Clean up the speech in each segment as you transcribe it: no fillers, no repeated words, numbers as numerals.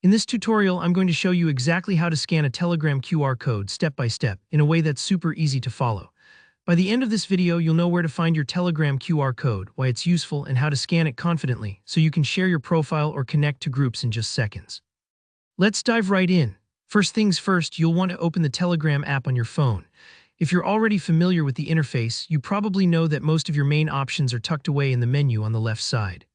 In this tutorial, I'm going to show you exactly how to scan a Telegram QR code step by step in a way that's super easy to follow. By the end of this video, you'll know where to find your Telegram QR code, why it's useful, and how to scan it confidently so you can share your profile or connect to groups in just seconds. Let's dive right in. First things first, you'll want to open the Telegram app on your phone. If you're already familiar with the interface, you probably know that most of your main options are tucked away in the menu on the left side.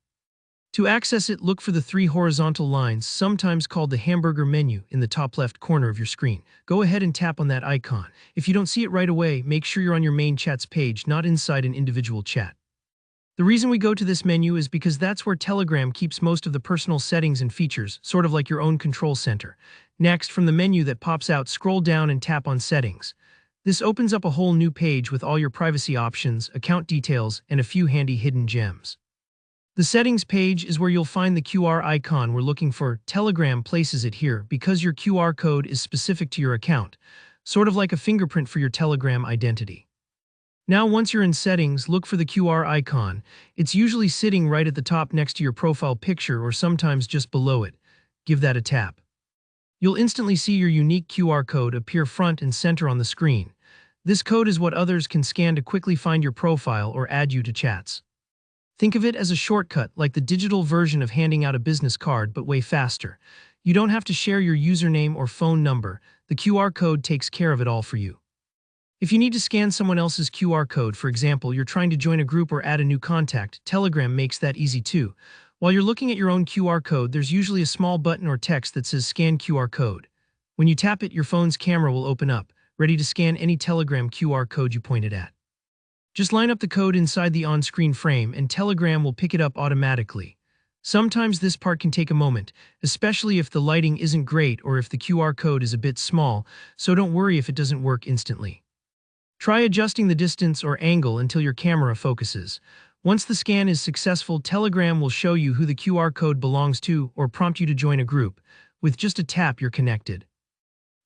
To access it, look for the three horizontal lines, sometimes called the hamburger menu, in the top left corner of your screen. Go ahead and tap on that icon. If you don't see it right away, make sure you're on your main chats page, not inside an individual chat. The reason we go to this menu is because that's where Telegram keeps most of the personal settings and features, sort of like your own control center. Next, from the menu that pops out, scroll down and tap on Settings. This opens up a whole new page with all your privacy options, account details, and a few handy hidden gems. The Settings page is where you'll find the QR icon we're looking for. Telegram places it here because your QR code is specific to your account, sort of like a fingerprint for your Telegram identity. Now, once you're in Settings, look for the QR icon. It's usually sitting right at the top next to your profile picture or sometimes just below it. Give that a tap. You'll instantly see your unique QR code appear front and center on the screen. This code is what others can scan to quickly find your profile or add you to chats. Think of it as a shortcut, like the digital version of handing out a business card, but way faster. You don't have to share your username or phone number. The QR code takes care of it all for you. If you need to scan someone else's QR code, for example, you're trying to join a group or add a new contact, Telegram makes that easy too. While you're looking at your own QR code, there's usually a small button or text that says Scan QR Code. When you tap it, your phone's camera will open up, ready to scan any Telegram QR code you pointed at. Just line up the code inside the on-screen frame and Telegram will pick it up automatically. Sometimes this part can take a moment, especially if the lighting isn't great or if the QR code is a bit small, so don't worry if it doesn't work instantly. Try adjusting the distance or angle until your camera focuses. Once the scan is successful, Telegram will show you who the QR code belongs to or prompt you to join a group. With just a tap, you're connected.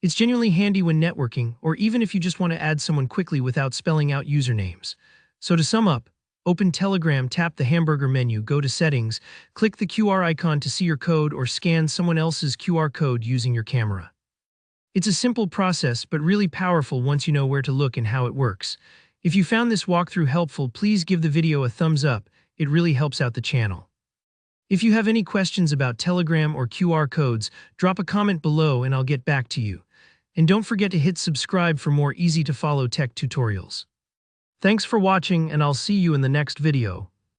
It's genuinely handy when networking, or even if you just want to add someone quickly without spelling out usernames. So to sum up, open Telegram, tap the hamburger menu, go to Settings, click the QR icon to see your code or scan someone else's QR code using your camera. It's a simple process, but really powerful once you know where to look and how it works. If you found this walkthrough helpful, please give the video a thumbs up. It really helps out the channel. If you have any questions about Telegram or QR codes, drop a comment below and I'll get back to you. And don't forget to hit subscribe for more easy-to-follow tech tutorials. Thanks for watching, and I'll see you in the next video.